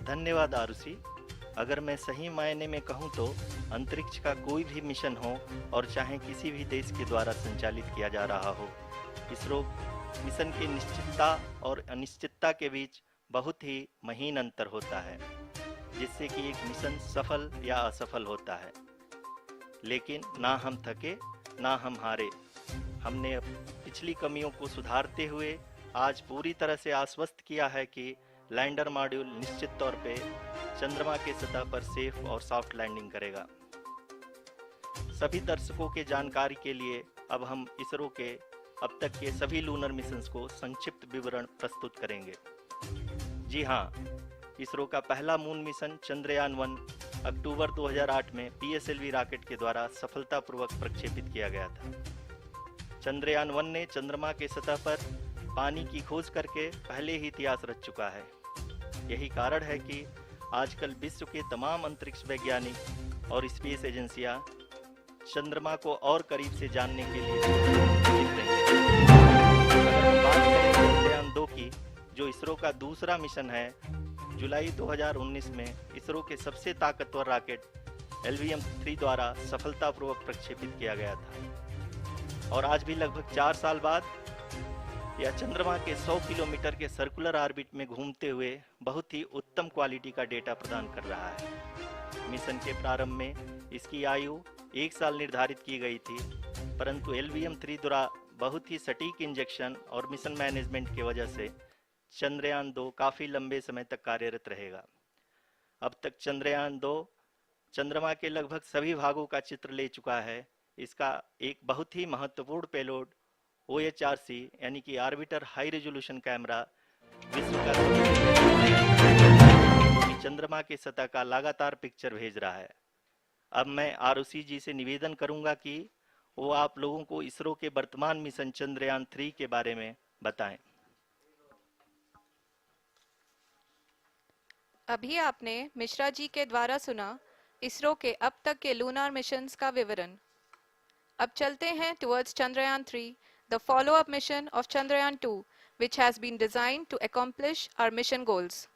धन्यवाद आरुषि। अगर मैं सही मायने में कहूँ तो अंतरिक्ष का कोई भी मिशन हो और चाहे किसी भी देश के द्वारा संचालित किया जा रहा हो, इसरो मिशन की निश्चितता और अनिश्चितता के बीच बहुत ही महीन अंतर होता है, जिससे कि एक मिशन सफल या असफल होता है। लेकिन ना हम थके ना हम हारे। हमने पिछली कमियों को सुधारते हुए आज पूरी तरह से आश्वस्त किया है कि लैंडर मॉड्यूल निश्चित तौर पे चंद्रमा के सतह पर सेफ और सॉफ्ट लैंडिंग करेगा। सभी दर्शकों के जानकारी के लिए अब हम इसरो के अब तक के सभी लूनर मिशंस को संक्षिप्त विवरण प्रस्तुत करेंगे। जी हाँ, इसरो का पहला मून मिशन चंद्रयान-1 अक्टूबर 2008 में PSLV रॉकेट के द्वारा सफलतापूर्वक प्रक्षेपित किया गया था। चंद्रयान-1 ने चंद्रमा के सतह पर पानी की खोज करके पहले ही इतिहास रच चुका है। यही कारण है कि आजकल विश्व के तमाम अंतरिक्ष वैज्ञानिक और स्पेस एजेंसियां चंद्रमा को और करीब से जानने के लिए देख रही हैं। अगर हम बात करें चंद्रयान-2 की, जो इसरो का दूसरा मिशन है, जुलाई 2019 में इसरो के सबसे ताकतवर रॉकेट LVM-3 द्वारा सफलतापूर्वक प्रक्षेपित किया गया था। और आज भी लगभग 4 साल बाद यह चंद्रमा के 100 किलोमीटर के सर्कुलर ऑर्बिट में घूमते हुए बहुत ही उत्तम क्वालिटी का डेटा प्रदान कर रहा है। मिशन के प्रारंभ में इसकी आयु 1 साल निर्धारित की गई थी, परंतु LVM-3 द्वारा बहुत ही सटीक इंजेक्शन और मिशन मैनेजमेंट की वजह से चंद्रयान-2 काफ़ी लंबे समय तक कार्यरत रहेगा। अब तक चंद्रयान-2 चंद्रमा के लगभग सभी भागों का चित्र ले चुका है। इसका एक बहुत ही महत्वपूर्ण पेलोड OHRC यानी कि ऑर्बिटर हाई रेजोल्यूशन कैमरा विश्व का चंद्रमा के सतह का लगातार पिक्चर भेज रहा है। अब मैं आरुषि जी से निवेदन करूंगा कि वो आप लोगों को इसरो के वर्तमान मिशन चंद्रयान-3 के बारे में बताएं। अभी आपने मिश्रा जी के द्वारा सुना इसरो के अब तक के लूनार मिशंस का विवरण। अब चलते हैं towards Chandrayaan-3, the follow-up mission of Chandrayaan-2, which has been designed to accomplish our mission goals.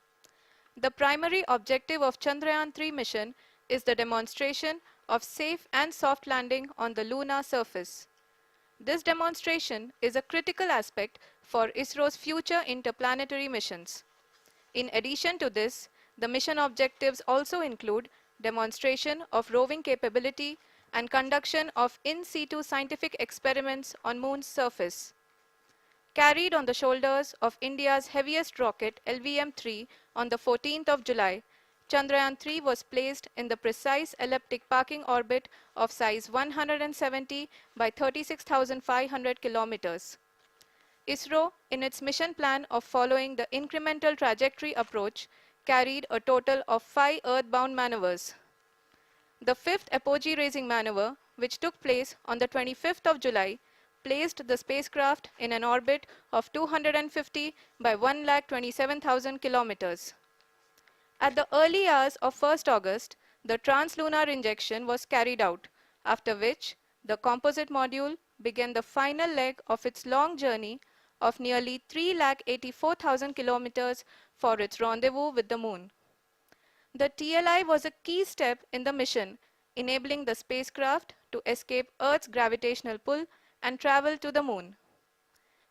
The primary objective of Chandrayaan-3 mission is the demonstration of safe and soft landing on the lunar surface. This demonstration is a critical aspect for ISRO's future interplanetary missions. In addition to this, the mission objectives also include demonstration of roving capability and conduction of in situ scientific experiments on Moon's surface. Carried on the shoulders of India's heaviest rocket LVM-3 on the 14th of July, Chandrayaan-3 was placed in the precise elliptic parking orbit of size 170 by 36,500 kilometers. ISRO, in its mission plan of following the incremental trajectory approach, carried a total of 5 earthbound maneuvers. The fifth apogee-raising maneuver, which took place on the 25th of July, placed the spacecraft in an orbit of 250 by 1,27,000 kilometers. At the early hours of 1st August, the translunar injection was carried out, after which the composite module began the final leg of its long journey of nearly 3,84,000 kilometers for its rendezvous with the Moon. The TLI was a key step in the mission, enabling the spacecraft to escape Earth's gravitational pull and travel to the Moon.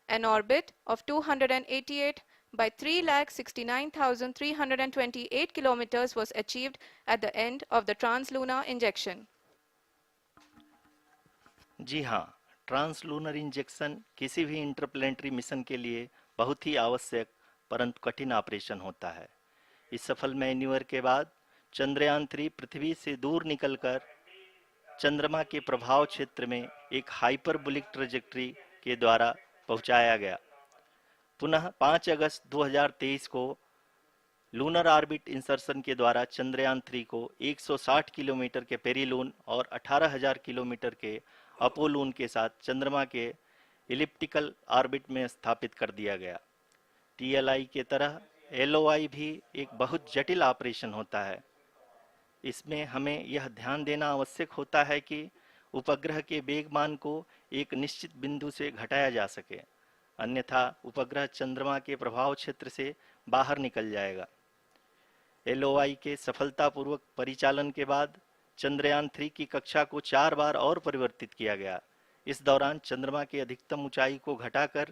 An orbit of 288 by 3,69,328 kilometers was achieved at the end of the translunar injection. जी हाँ, translunar injection किसी भी interplanetary mission के लिए बहुत ही आवश्यक परंतु कठिन operation होता है। इस सफल मैन्यूवर के बाद चंद्रयान-3 पृथ्वी से दूर निकलकर चंद्रमा के प्रभाव क्षेत्र में एक हाइपरबोलिक ट्रेजेक्टरी के द्वारा पहुंचाया गया। पुनः 5 अगस्त 2023 को लूनर ऑर्बिट इंसर्शन के द्वारा चंद्रयान-3 को 160 किलोमीटर के पेरीलून और 18,000 किलोमीटर के अपोलून के साथ चंद्रमा के इलिप्टिकल ऑर्बिट में स्थापित कर दिया गया। TLI के तरह LOI भी एक बहुत जटिल ऑपरेशन होता है। इसमें हमें यह ध्यान देना आवश्यक होता है कि उपग्रह के वेगमान को एक निश्चित बिंदु से घटाया जा सके, अन्यथा उपग्रह चंद्रमा के प्रभाव क्षेत्र से बाहर निकल जाएगा। LOI के सफलतापूर्वक परिचालन के बाद चंद्रयान 3 की कक्षा को 4 बार और परिवर्तित किया गया। इस दौरान चंद्रमा की अधिकतम ऊंचाई को घटाकर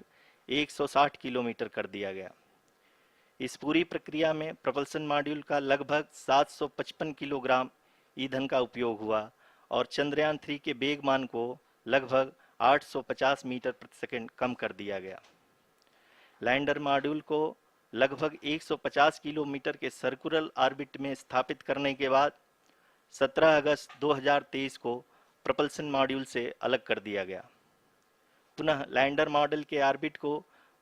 160 किलोमीटर कर दिया गया। इस पूरी प्रक्रिया में प्रपल्सन मॉड्यूल का लगभग 755 किलोग्राम ईंधन का उपयोग हुआ और चंद्रयान 3 के वेगमान को लगभग 850 मीटर प्रति सेकंड कम कर दिया गया। लैंडर मॉड्यूल को लगभग 150 किलोमीटर के सर्कुलर ऑर्बिट में स्थापित करने के बाद 17 अगस्त 2023 को प्रपल्सन मॉड्यूल से अलग कर दिया गया। पुनः लैंडर मॉडल के ऑर्बिट को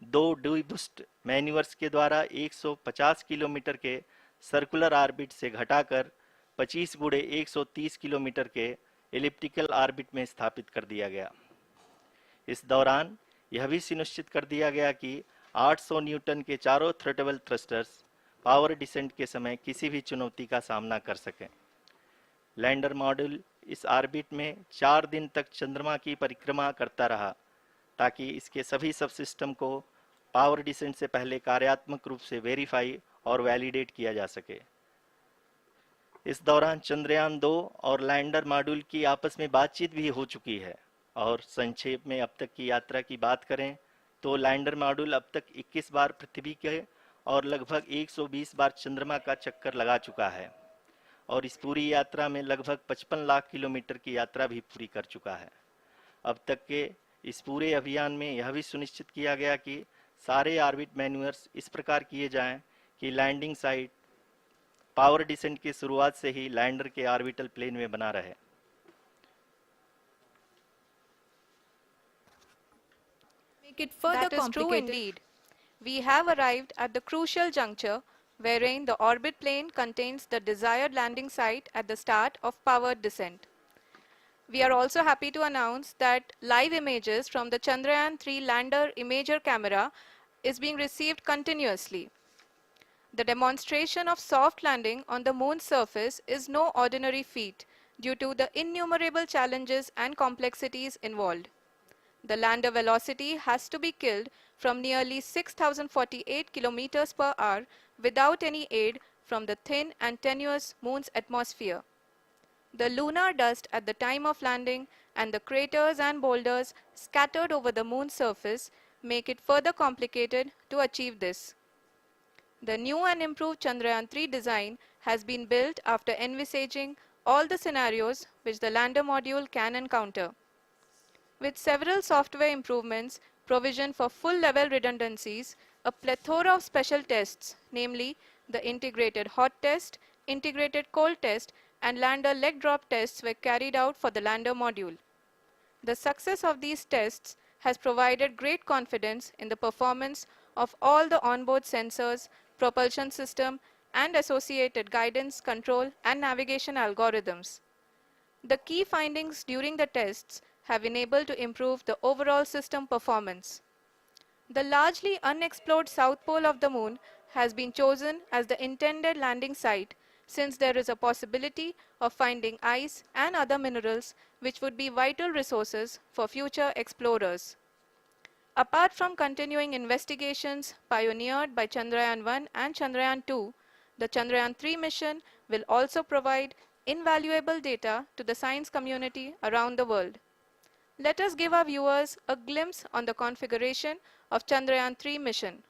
2 डीबूस्ट मैन्यूवर्स के द्वारा 150 किलोमीटर के सर्कुलर ऑर्बिट से घटाकर 25 गुणे 130 किलोमीटर के एलिप्टिकल ऑर्बिट में स्थापित कर दिया गया। इस दौरान यह भी सुनिश्चित कर दिया गया कि 800 न्यूटन के चारों थ्रोटेबल थ्रस्टर्स पावर डिसेंट के समय किसी भी चुनौती का सामना कर सकें। लैंडर मॉड्यूल इस ऑर्बिट में 4 दिन तक चंद्रमा की परिक्रमा करता रहा ताकि इसके सभी सब सिस्टम को पावर डिसेंट से पहले कार्यात्मक रूप से वेरीफाई और वैलिडेट किया जा सके। इस दौरान चंद्रयान 2 और लैंडर मॉड्यूल की आपस में बातचीत भी हो चुकी है। और संक्षेप में अब तक की यात्रा की बात करें तो लैंडर मॉड्यूल अब तक 21 बार पृथ्वी के और लगभग 120 बार चंद्रमा का चक्कर लगा चुका है और इस पूरी यात्रा में लगभग 55 लाख किलोमीटर की यात्रा भी पूरी कर चुका है। अब तक के इस पूरे अभियान में यह भी सुनिश्चित किया गया कि सारे ऑर्बिट मैन्यूवर्स इस प्रकार किए जाएं कि लैंडिंग साइट पावर डिसेंट की शुरुआत से ही लैंडर के ऑर्बिटल प्लेन में बना रहे। Make it further That is true complicated. indeed. We have arrived at the crucial juncture wherein the orbit plane contains the desired landing site at the start of powered descent. We are also happy to announce that live images from the Chandrayaan-3 lander imager camera is being received continuously. The demonstration of soft landing on the moon's surface is no ordinary feat due to the innumerable challenges and complexities involved. The lander velocity has to be killed from nearly 6,048 kilometers per hour without any aid from the thin and tenuous moon's atmosphere. The lunar dust at the time of landing and the craters and boulders scattered over the moon's surface make it further complicated to achieve this. The new and improved Chandrayaan-3 design has been built after envisaging all the scenarios which the lander module can encounter. With several software improvements, provision for full-level redundancies, a plethora of special tests, namely the integrated hot test, integrated cold test, and lander leg drop tests were carried out for the lander module. The success of these tests has provided great confidence in the performance of all the onboard sensors, propulsion system, and associated guidance, control, and navigation algorithms. The key findings during the tests have enabled to improve the overall system performance. The largely unexplored south pole of the moon has been chosen as the intended landing site since there is a possibility of finding ice and other minerals which would be vital resources for future explorers. Apart from continuing investigations pioneered by Chandrayaan-1 and Chandrayaan-2, the Chandrayaan-3 mission will also provide invaluable data to the science community around the world. Let us give our viewers a glimpse on the configuration of Chandrayaan-3 mission.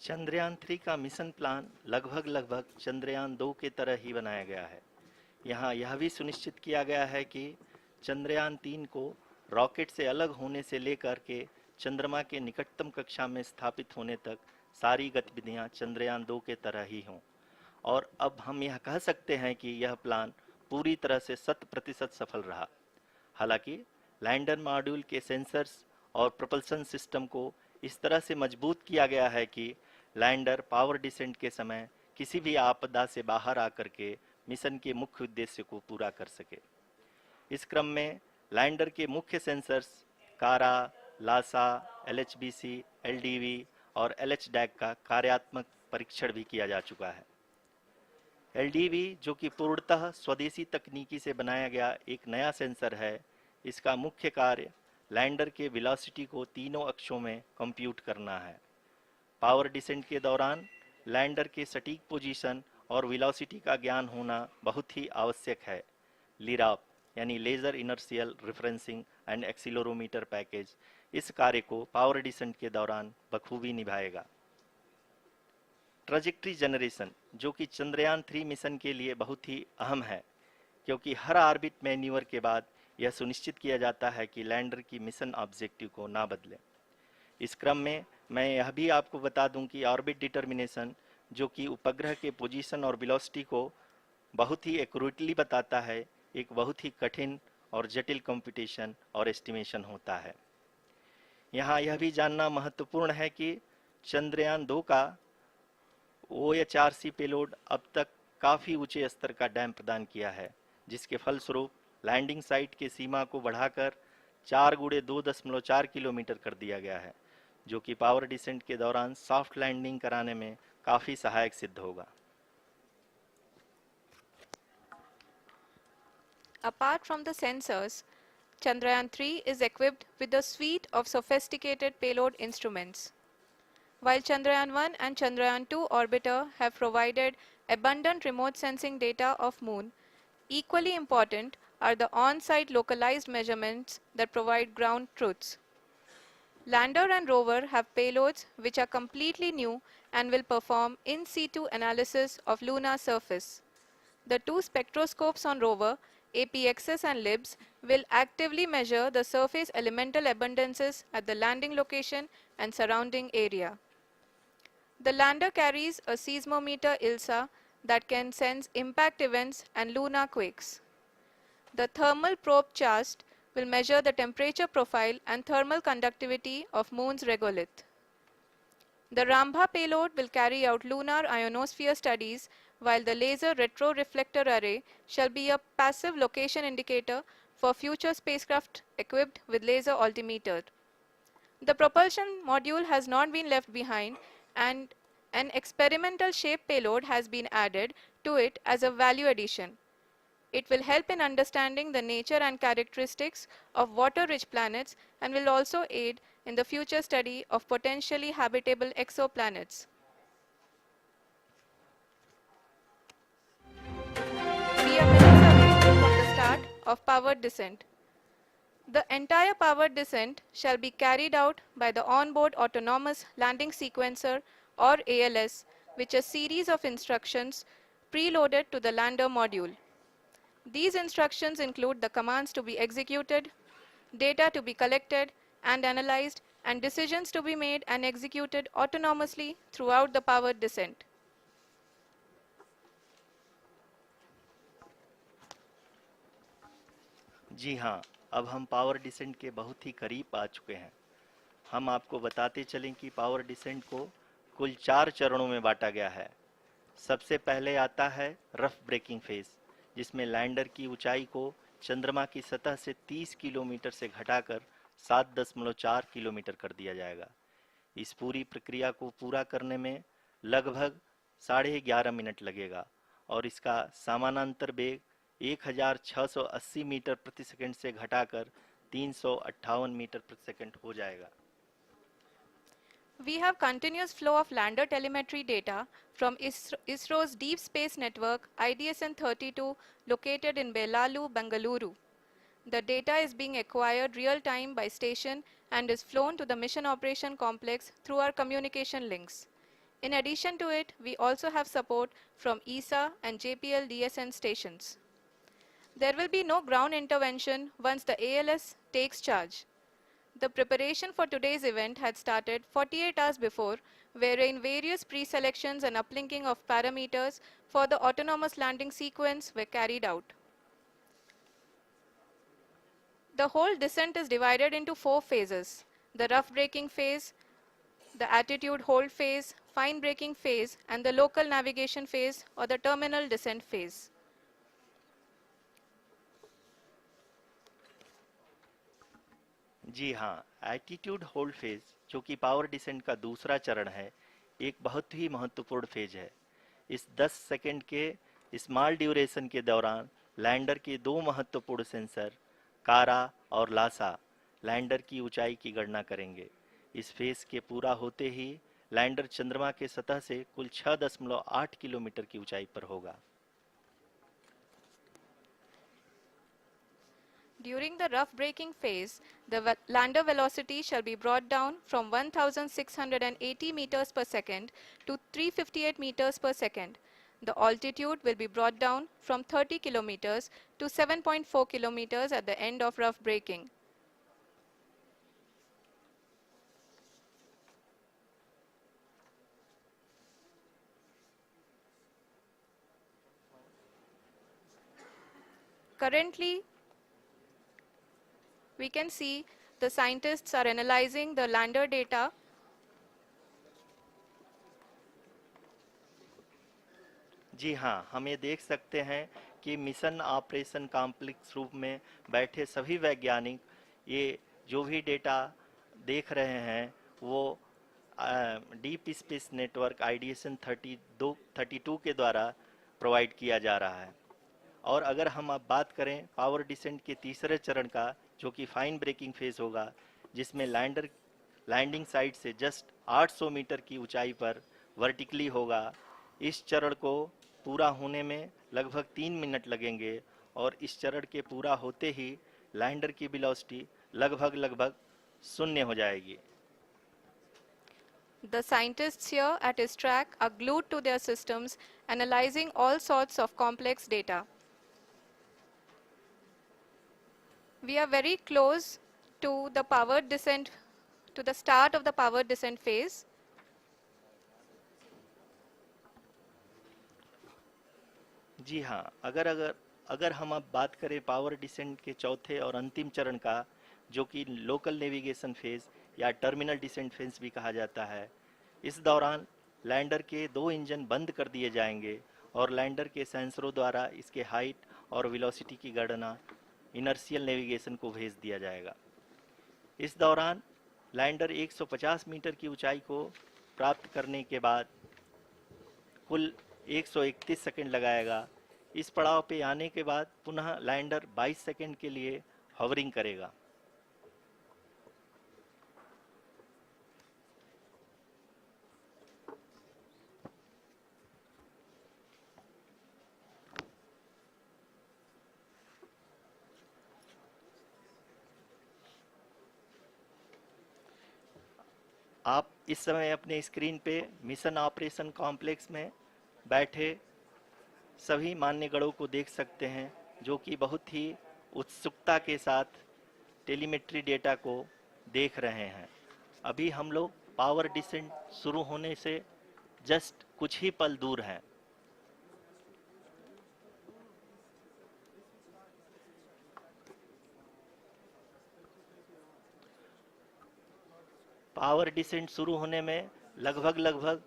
Chandrayaan 3 का mission plan लगभग चंद्रयान 2 के तरह ही बनाया गया है। यहाँ यह भी सुनिश्चित किया गया है कि चंद्रयान 3 को रॉकेट से अलग होने से लेकर के चंद्रमा के निकटतम कक्षा में स्थापित होने तक सारी गतिविधियाँ चंद्रयान 2 के तरह ही हों। और अब हम यह कह सकते हैं कि यह प्लान पूरी तरह से 100% सफल रहा। हालांकि लैंडर मॉड्यूल के सेंसर्स और प्रोपल्सन सिस्टम को इस तरह से मजबूत किया गया है कि लैंडर पावर डिसेंट के समय किसी भी आपदा से बाहर आकर के मिशन के मुख्य उद्देश्य को पूरा कर सके। इस क्रम में लैंडर के मुख्य सेंसर्स कारा, लासा, एलएचबीसी, एलडीवी और एलएचडैक का कार्यात्मक परीक्षण भी किया जा चुका है। एलडीवी, जो कि पूर्णतः स्वदेशी तकनीकी से बनाया गया एक नया सेंसर है, इसका मुख्य कार्य लैंडर के वेलोसिटी को तीनों अक्षों में कंप्यूट करना है। पावर डिसेंट के दौरान लैंडर के सटीक पोजीशन और वेलोसिटी का ज्ञान होना बहुत ही आवश्यक है। लिराप यानी laser inertial referencing and accelerometer package इस कार्य को पावर डिसेंट के दौरान बखूबी निभाएगा। ट्रैजेक्टरी जनरेशन, जो कि चंद्रयान 3 मिशन के लिए बहुत ही अहम है, क्योंकि हर ऑर्बिट मैन्यूवर के बाद यह सुनिश्चित किया जाता है कि लैंडर की मिशन ऑब्जेक्टिव को ना बदले। इस क्रम में मैं यह भी आपको बता दूं कि ऑर्बिट डिटर्मिनेशन, जो कि उपग्रह के पोजीशन और वेलोसिटी को बहुत ही एक्यूरेटली बताता है, एक बहुत ही कठिन और जटिल कंप्यूटेशन और एस्टिमेशन होता है। यहाँ यह भी जानना महत्वपूर्ण है कि चंद्रयान 2 का OHRC पेलोड अब तक काफ़ी ऊंचे स्तर का डैम प्रदान किया है, जिसके फलस्वरूप लैंडिंग साइट के सीमा को बढ़ाकर 4 गुणे 2.4 किलोमीटर कर दिया गया है, जो कि पावर डिसेंट के दौरान सॉफ्ट लैंडिंग कराने में काफ़ी सहायक सिद्ध होगा। Apart from the sensors, Chandrayaan-3 is equipped with a suite of sophisticated payload instruments. While Chandrayaan-1 and Chandrayaan-2 orbiter have provided abundant remote sensing data of Moon, equally important are the on-site localized measurements that provide ground truths. Lander and rover have payloads which are completely new and will perform in situ analysis of lunar surface. The two spectroscopes on rover, APXS and LIBS, will actively measure the surface elemental abundances at the landing location and surrounding area. The lander carries a seismometer ILSA that can sense impact events and lunar quakes. The thermal probe CHAST will measure the temperature profile and thermal conductivity of Moon's regolith. The Rambha payload will carry out lunar ionosphere studies, while the laser retroreflector array shall be a passive location indicator for future spacecraft equipped with laser altimeter. The propulsion module has not been left behind, and an experimental shape payload has been added to it as a value addition. It will help in understanding the nature and characteristics of water-rich planets and will also aid in the future study of potentially habitable exoplanets. We are minutes away from the start of powered descent. The entire powered descent shall be carried out by the onboard autonomous landing sequencer, or ALS, which is a series of instructions preloaded to the lander module. These instructions include the commands to be executed, data to be collected and analyzed, and decisions to be made and executed autonomously throughout the powered descent. जी हाँ, अब हम power descent के बहुत ही करीब आ चुके हैं। हम आपको बताते चलें कि पावर डिसेंट को कुल 4 चरणों में बांटा गया है। सबसे पहले आता है रफ ब्रेकिंग फेज, जिसमें लैंडर की ऊंचाई को चंद्रमा की सतह से 30 किलोमीटर से घटाकर 7.4 किलोमीटर कर दिया जाएगा। इस पूरी प्रक्रिया को पूरा करने में लगभग 11.5 मिनट लगेगा और इसका समानांतर वेग 1680 मीटर प्रति सेकंड से घटाकर 358 मीटर प्रति सेकंड हो जाएगा। We have continuous flow of lander telemetry data from ISRO's Deep Space Network IDSN-32 located in Belalu, Bengaluru. The data is being acquired real-time by station and is flown to the Mission Operation Complex through our communication links. In addition to it, we also have support from ESA and JPL DSN stations. There will be no ground intervention once the ALS takes charge. The preparation for today's event had started 48 hours before, wherein various pre-selections and uplinking of parameters for the autonomous landing sequence were carried out. The whole descent is divided into 4 phases: the rough braking phase, the attitude hold phase, fine braking phase, and the local navigation phase or the terminal descent phase. जी हाँ, attitude hold phase जो कि power descent का दूसरा चरण है, एक बहुत ही महत्वपूर्ण फेज है। इस 10 सेकंड के स्मॉल ड्यूरेशन के दौरान लैंडर के दो महत्वपूर्ण सेंसर कारा और लासा लैंडर की ऊंचाई की गणना करेंगे। इस फेज के पूरा होते ही लैंडर चंद्रमा के सतह से कुल 6.8 किलोमीटर की ऊंचाई पर होगा। During the rough braking phase, the lander velocity shall be brought down from 1680 meters per second to 358 meters per second. The altitude will be brought down from 30 kilometers to 7.4 kilometers at the end of rough braking. Currently, we can see the scientists are analyzing the lander data. जी हाँ, हम ये देख सकते हैं कि mission operation complex रूप में बैठे सभी वैज्ञानिक ये जो भी डेटा देख रहे हैं वो डीप स्पेस नेटवर्क आइडिएशन 32 के द्वारा प्रोवाइड किया जा रहा है। और अगर हम अब बात करें पावर डिसेंट के तीसरे चरण का, जो कि फाइन ब्रेकिंग फेज होगा, जिसमें लैंडर लैंडिंग साइट से जस्ट 800 मीटर की ऊंचाई पर वर्टिकली होगा। इस चरण को पूरा होने में लगभग 3 मिनट लगेंगे और इस चरण के पूरा होते ही लैंडर की वेलोसिटी लगभग शून्य हो जाएगी। The scientists here at his track are glued to their systems, analyzing all sorts of complex data. We are very close to the power descent, to the start of the power descent phase. जी हाँ, अगर हम अब बात करें power descent के चौथे और अंतिम चरण का, जो कि लोकल नेविगेशन फेज या टर्मिनल डिसेंट फेज भी कहा जाता है, इस दौरान लैंडर के 2 इंजन बंद कर दिए जाएंगे और लैंडर के सेंसरों द्वारा इसके हाइट और वेलोसिटी की गणना इनर्शियल नेविगेशन को भेज दिया जाएगा। इस दौरान लैंडर 150 मीटर की ऊंचाई को प्राप्त करने के बाद कुल 131 सेकंड लगाएगा। इस पड़ाव पे आने के बाद पुनः लैंडर 22 सेकंड के लिए हवरिंग करेगा। आप इस समय अपने स्क्रीन पे मिशन ऑपरेशन कॉम्प्लेक्स में बैठे सभी मान्यगणों को देख सकते हैं, जो कि बहुत ही उत्सुकता के साथ टेलीमेट्री डेटा को देख रहे हैं। अभी हम लोग पावर डिसेंट शुरू होने से जस्ट कुछ ही पल दूर हैं। पावर डिसेंट शुरू होने में लगभग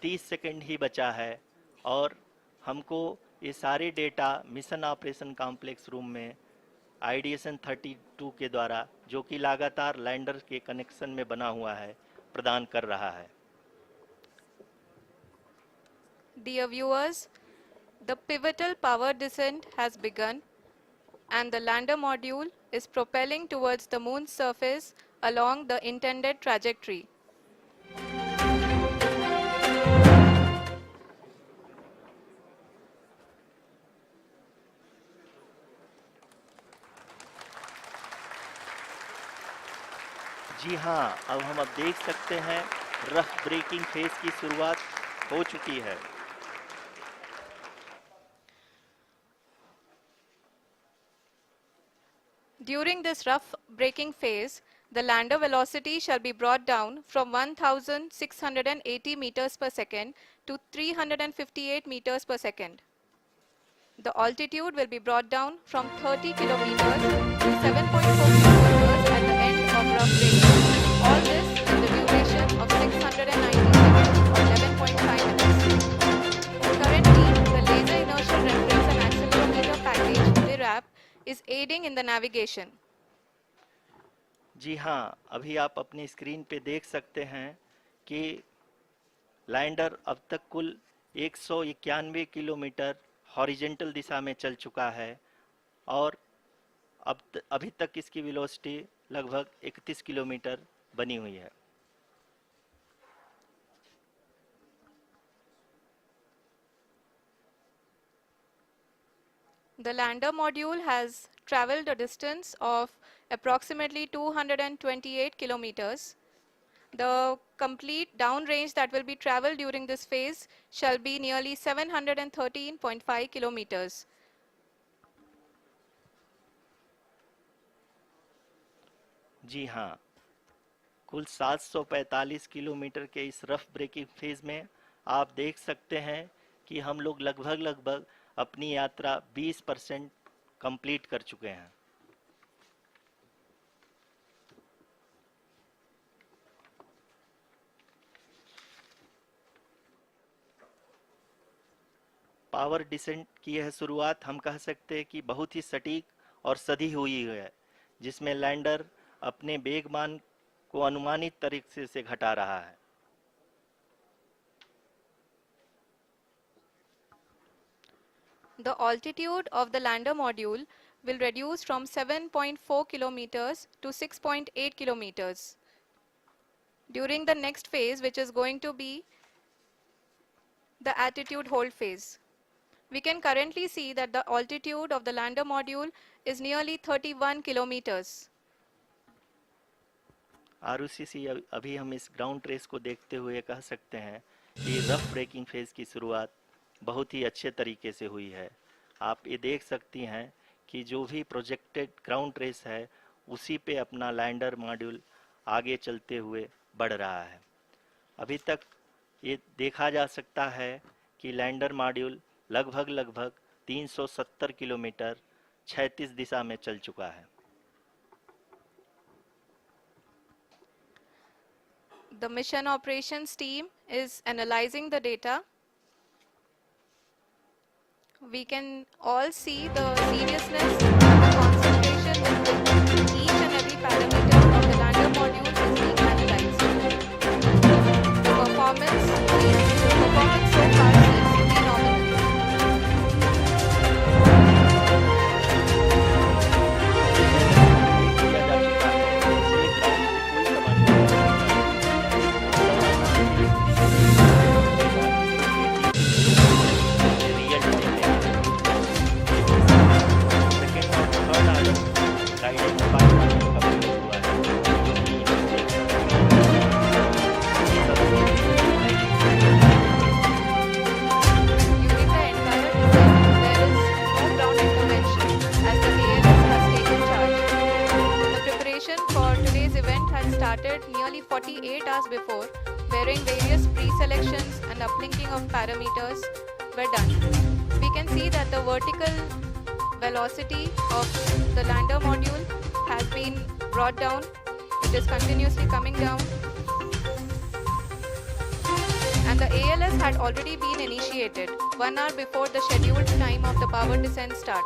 30 सेकंड ही बचा है और हमको ये सारे data mission operation complex room में आइडिएशन 32 के द्वारा, जो कि लगातार लैंडर के कनेक्शन में बना हुआ है, प्रदान कर रहा है। Dear viewers, the pivotal power descent has begun and the lander module is propelling towards the moon's surface along the intended trajectory. जी हाँ, अब हम देख सकते हैं रफ ब्रेकिंग फेज की शुरुआत हो चुकी है। During this rough braking phase, the lander velocity shall be brought down from 1680 meters per second to 358 meters per second. The altitude will be brought down from 30 kilometers to 7.4 kilometers at the end of rough braking. All this in the duration of 690 seconds or 11.5 minutes. Currently, the laser inertial reference and accelerometer package, LIRAP, is aiding in the navigation. जी हाँ, अभी आप अपनी screen पे देख सकते हैं कि lander अब तक कुल 191 किलोमीटर हॉरिजेंटल दिशा में चल चुका है और अभी तक इसकी वेलोसिटी लगभग 31 किलोमीटर बनी हुई है। The lander module has traveled a distance of approximately 228 kilometers. The complete downrange that will be traveled during this phase shall be nearly 713.5 kilometers. जी हाँ, कुल 745 किलोमीटर के इस रफ ब्रेकिंग फेज में आप देख सकते हैं कि हम लोग लगभग अपनी यात्रा 20% कंप्लीट कर चुके हैं। पावर डिसेंट की यह शुरुआत हम कह सकते हैं कि बहुत ही सटीक और सधी हुई है, जिसमें लैंडर अपने वेगमान को अनुमानित तरीके से घटा रहा है। The altitude of the lander module will reduce from 7.4 kilometers to 6.8 kilometers. During the next phase, which is going to be the attitude hold phase. We can currently see that the altitude of the lander module is nearly 31 kilometers. Arushi अभी हम इस ground trace को देखते हुए कह सकते हैं कि रफ ब्रेकिंग फेज की शुरुआत बहुत ही अच्छे तरीके से हुई है। आप ये देख सकती हैं कि जो भी प्रोजेक्टेड ग्राउंड ट्रेस है उसी पे अपना लैंडर मॉड्यूल आगे चलते हुए बढ़ रहा है। अभी तक ये देखा जा सकता है कि लैंडर मॉड्यूल लगभग 370 किलोमीटर क्षैतिज दिशा में चल चुका है। The mission operations team is analyzing the data. We can all see the seriousness and the concentration with each and every parameter of the lander module is being analyzed. The performance so far seems to be nominal. Nearly 48 hours before, wherein various pre-selections and uplinking of parameters were done. We can see that the vertical velocity of the lander module has been brought down. It is continuously coming down. And the ALS had already been initiated 1 hour before the scheduled time of the power descent start.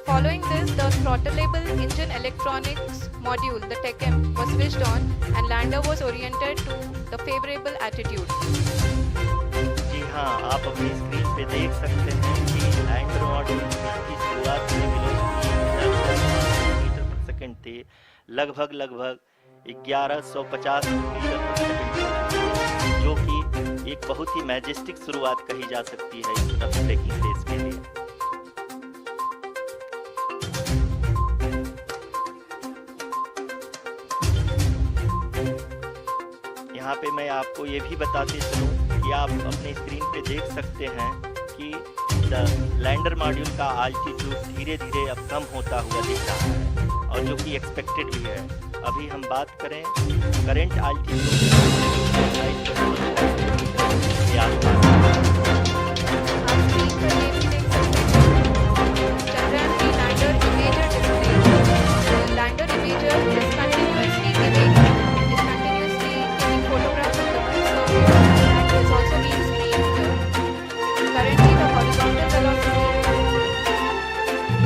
Following this, the throttleable engine electronics module, the TECM, was switched on and lander was oriented to the favorable attitude. जी हाँ, आप अपनी screen पे देख सकते हैं कि lander module की शुरुआत में वेलोसिटी मीटर पर सेकंड थी, लगभग 1150 मीटर पर सेकंड, जो कि एक बहुत ही मैजेस्टिक शुरुआत कही जा सकती है इस रफ ब्रेकिंग फेज के लिए। यहाँ पे मैं आपको ये भी बताते चलूँ कि आप अपने स्क्रीन पे देख सकते हैं कि लैंडर मॉड्यूल का आल्टीट्यूड धीरे धीरे अब कम होता हुआ दिख रहा है और जो कि एक्सपेक्टेड भी है। अभी हम बात करें करेंट आल्टीट्यूड के आसपास। Lander imager is continuously giving photographs of the moon surface that is also being screened here. Currently the horizontal velocity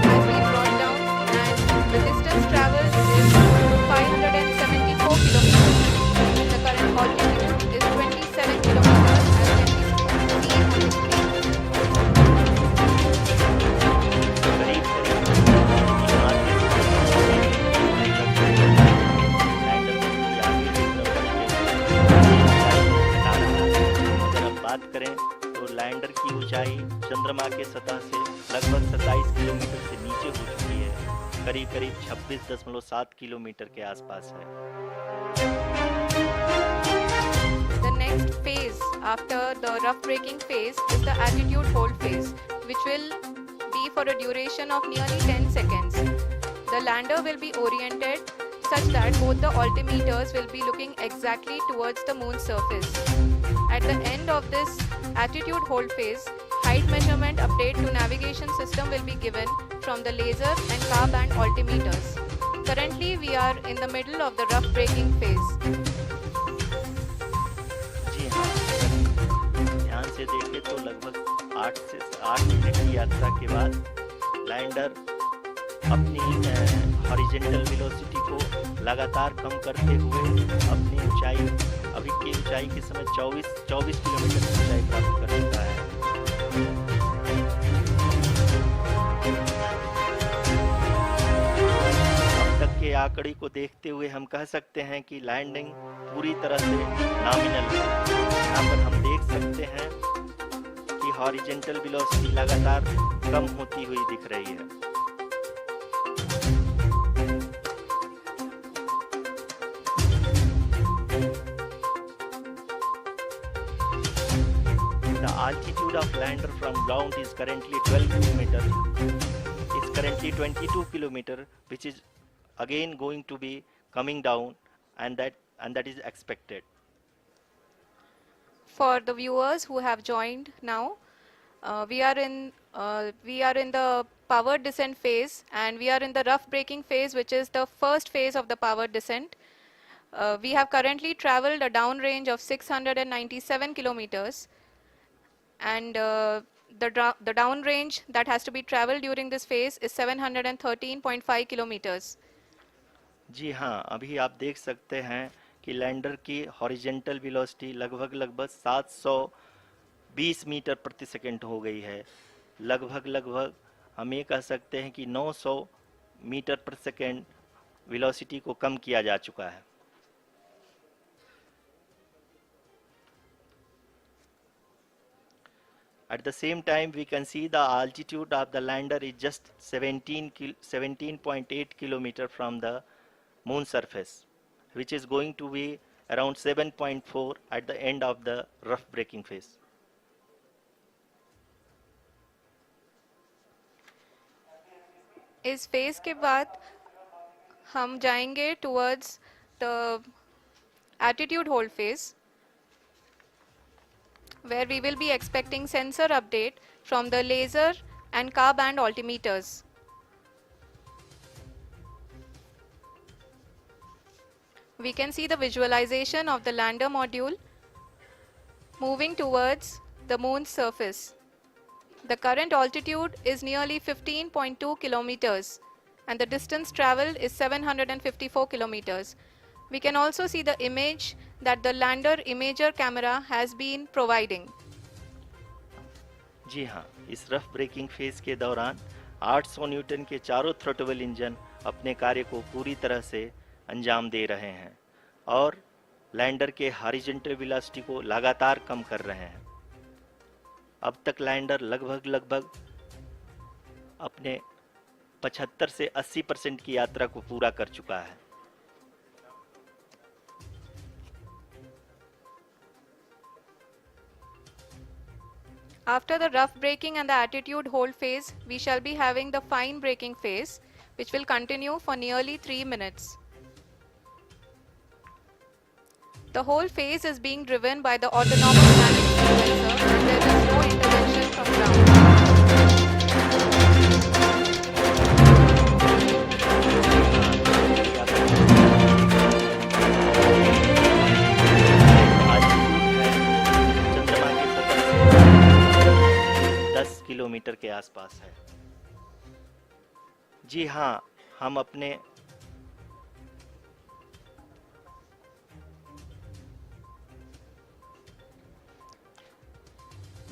has been brought down and the distance traveled is के सतह से लगभग 27 kilometre से नीचे हो चुकी है, करीब करीब 26.7 किलोमीटर के आसपास है। The next phase after the rough braking phase is the attitude hold phase, which will be for a duration of nearly 10 seconds. The lander will be oriented such that both the altimeters will be looking exactly towards the moon's surface. At the end of this attitude hold phase, height measurement update to navigation system will be given from the laser and car band altimeters. Currently, we are in the middle of the rough braking phase. जी हाँ, ध्यान से देखें तो लगभग 8 से 8 minute की यात्रा के बाद लैंडर अपनी हॉरिजॉन्टल वेलोसिटी को लगातार कम करते हुए अपनी ऊंचाई अभी की ऊंचाई के समय 24 किलोमीटर की ऊंचाई प्राप्त कर चुका है। अब तक के आंकड़े को देखते हुए हम कह सकते हैं कि लैंडिंग पूरी तरह से नॉमिनल है। यहाँ पर हम देख सकते हैं कि हॉरिजॉन्टल वेलोसिटी लगातार कम होती हुई दिख रही है। The altitude of lander from ground is currently 12 kilometer. It's currently 22 kilometer, which is again going to be coming down, and that is expected. For the viewers who have joined now, we are in the powered descent phase, and we are in the rough braking phase, which is the first phase of the powered descent. We have currently traveled a downrange of 697 kilometers, and the downrange that has to be traveled during this phase is 713.5 kilometers. जी हाँ, अभी आप देख सकते हैं कि lander की horizontal velocity लगभग 720 metre प्रति सेकंड हो गई है। लगभग हम ये कह सकते हैं कि 900 मीटर प्रति सेकंड वेलोसिटी को कम किया जा चुका है। At the same time, we can see the altitude of the lander is just 17.8 kilometer from the moon surface, which is going to be around 7.4 at the end of the rough braking phase. इस phase के बाद हम जाएंगे towards the attitude hold phase, where we will be expecting sensor update from the laser and car band altimeters. We can see the visualization of the lander module moving towards the moon's surface. The current altitude is nearly 15.2 kilometers, and the distance traveled is 754 kilometers. We can also see the image that the lander imager camera has been providing. जी हाँ, इस rough breaking phase के दौरान 800 Newton के चारों throttle engine अपने कार्य को पूरी तरह से अंजाम दे रहे हैं और लैंडर के हॉरिजॉन्टल वेलोसिटी को लगातार कम कर रहे हैं। अब तक लैंडर लगभग अपने 75 से 80% की यात्रा को पूरा कर चुका है। After the rough braking and the attitude hold phase, we shall be having the fine braking phase, which will continue for nearly 3 minutes. The whole phase is being driven by the autonomous landing sequencer, and there is no intervention from ground. चंद्रमा की सतह से 10 kilometre के आसपास है। जी हाँ, हम अपने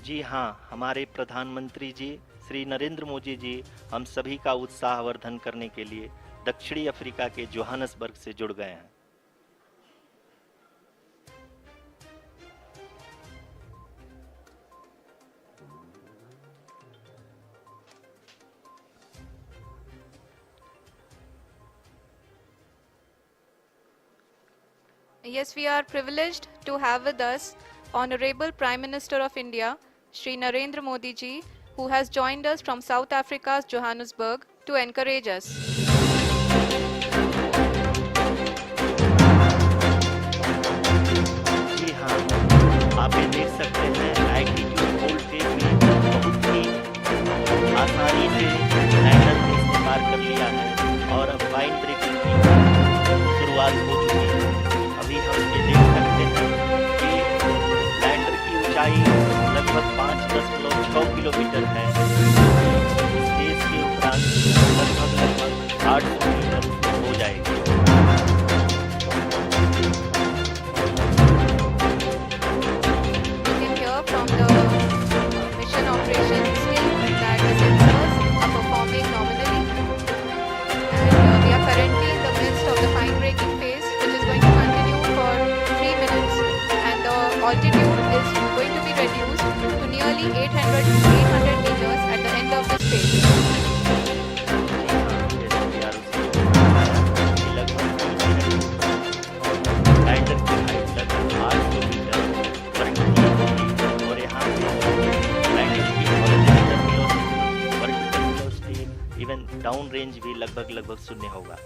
जी हाँ, हमारे प्रधानमंत्री जी श्री नरेंद्र मोदी जी हम सभी का उत्साहवर्धन करने के लिए दक्षिणी अफ्रीका के जोहानसबर्ग से जुड़ गए हैं। Yes, we are privileged to have with us Honorable Prime Minister of India, Shri Narendra Modi ji, who has joined us from South Africa's Johannesburg to encourage us. जी हाँ, आप ये देख सकते हैं एल्टीट्यूड वोल्टेज में बहुत ही आसानी से लैंडर ने इस्तेमाल कर लिया है और अब फाइन ब्रेकिंग की शुरुआत हो चुकी है। अभी हम ये देख सकते हैं कि लैंडर की ऊंचाई लगभग 5.6 किलोमीटर है। स्पेस के उपरांत लगभग 800 मीटर हो जाएगी। You can hear from the mission operations team that the sensors are performing nominally, and we are currently in the midst of the fine braking phase, which is going to continue for 3 minutes, and the altitude is going to be reduced to nearly 800 meters at the end of this phase. Lander की height लगभग 800 metre vertical होगी और यहाँ पे lander की horizontal velocity even down range भी लगभग शून्य होगा।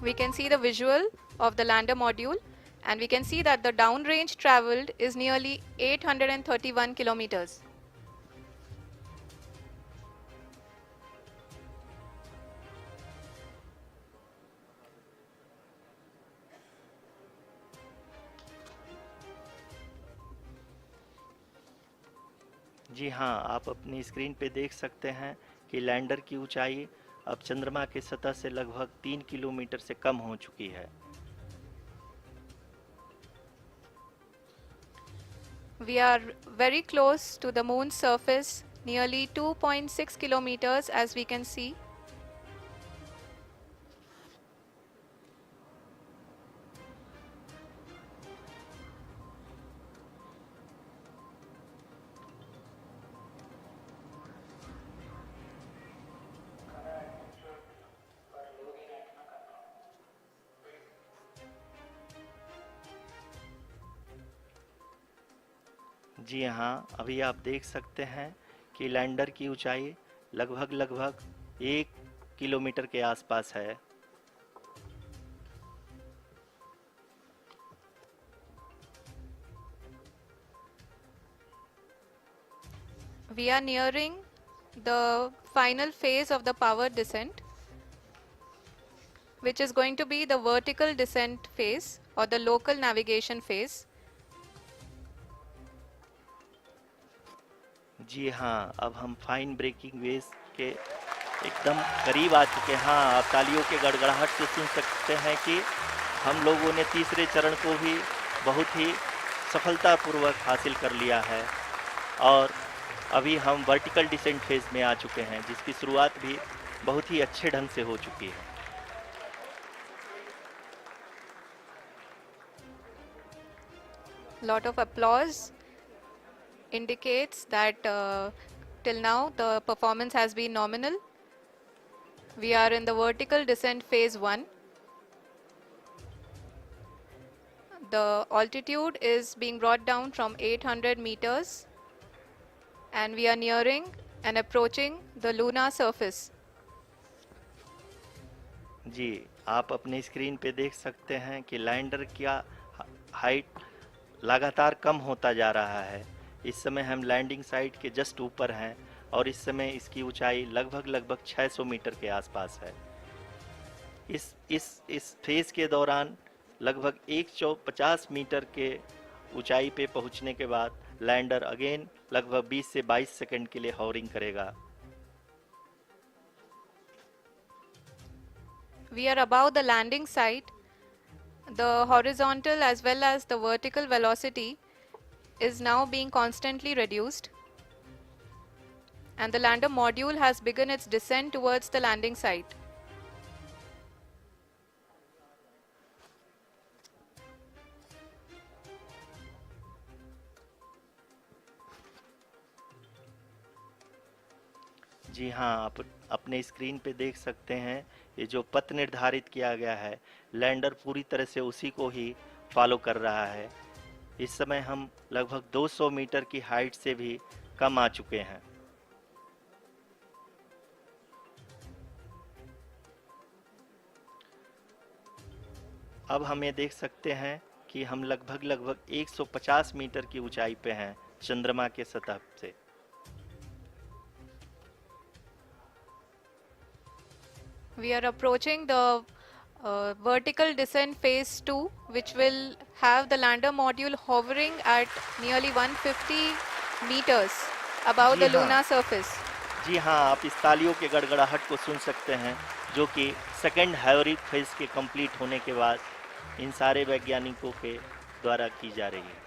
We can see the visual of the lander module, and we can see that the downrange traveled is nearly 831 kilometers. जी हाँ, आप अपनी स्क्रीन पे देख सकते हैं कि लैंडर की ऊंचाई अब चंद्रमा के सतह से लगभग 3 किलोमीटर से कम हो चुकी है। We are very close to the moon's surface, nearly 2.6 kilometers as we can see. जी हाँ, अभी आप देख सकते हैं कि लैंडर की ऊंचाई लगभग 1 किलोमीटर के आसपास है। We are nearing the final phase of the power descent, which is going to be the vertical descent phase or the local navigation phase. जी हाँ, अब हम फाइन ब्रेकिंग वेव के एकदम करीब आ चुके हैं। हाँ, आप तालियों के गड़गड़ाहट से सुन सकते हैं कि हम लोगों ने तीसरे चरण को भी बहुत ही सफलतापूर्वक हासिल कर लिया है और अभी हम वर्टिकल डिसेंट फेज में आ चुके हैं, जिसकी शुरुआत भी बहुत ही अच्छे ढंग से हो चुकी है। Lot of applause indicates that till now the performance has been nominal. We are in the vertical descent phase 1. The altitude is being brought down from 800 meters, and we are nearing and approaching the lunar surface. जी, आप अपने screen पे देख सकते हैं कि lander का height लगातार कम होता जा रहा है। इस समय हम लैंडिंग साइट के जस्ट ऊपर हैं और इस समय इसकी ऊंचाई लगभग 600 मीटर के आसपास है। इस फेज के दौरान लगभग 150 मीटर के ऊंचाई पे पहुंचने के बाद लैंडर अगेन लगभग 20 से 22 सेकंड के लिए हॉवरिंग करेगा। We are above the landing site. The horizontal as well as the vertical velocity is now being constantly reduced, and the lander module has begun its descent towards the landing site. जी हाँ, आप अपने screen पे देख सकते हैं ये जो पथ निर्धारित किया गया है, लैंडर पूरी तरह से उसी को ही फॉलो कर रहा है। इस समय हम लगभग 200 मीटर की हाइट से भी कम आ चुके हैं। अब हम ये देख सकते हैं कि हम लगभग 150 मीटर की ऊंचाई पे हैं चंद्रमा के सतह से। We are approaching the vertical descent phase 2, which will have the lander module hovering at nearly 150 meters above ji the हाँ। lunar surface. जी हाँ, आप इस तालियों के गड़गड़ाहट को सुन सकते हैं, जो कि सेकेंड हैवरिक फेज के कंप्लीट होने के बाद इन सारे वैज्ञानिकों के द्वारा की जा रही है।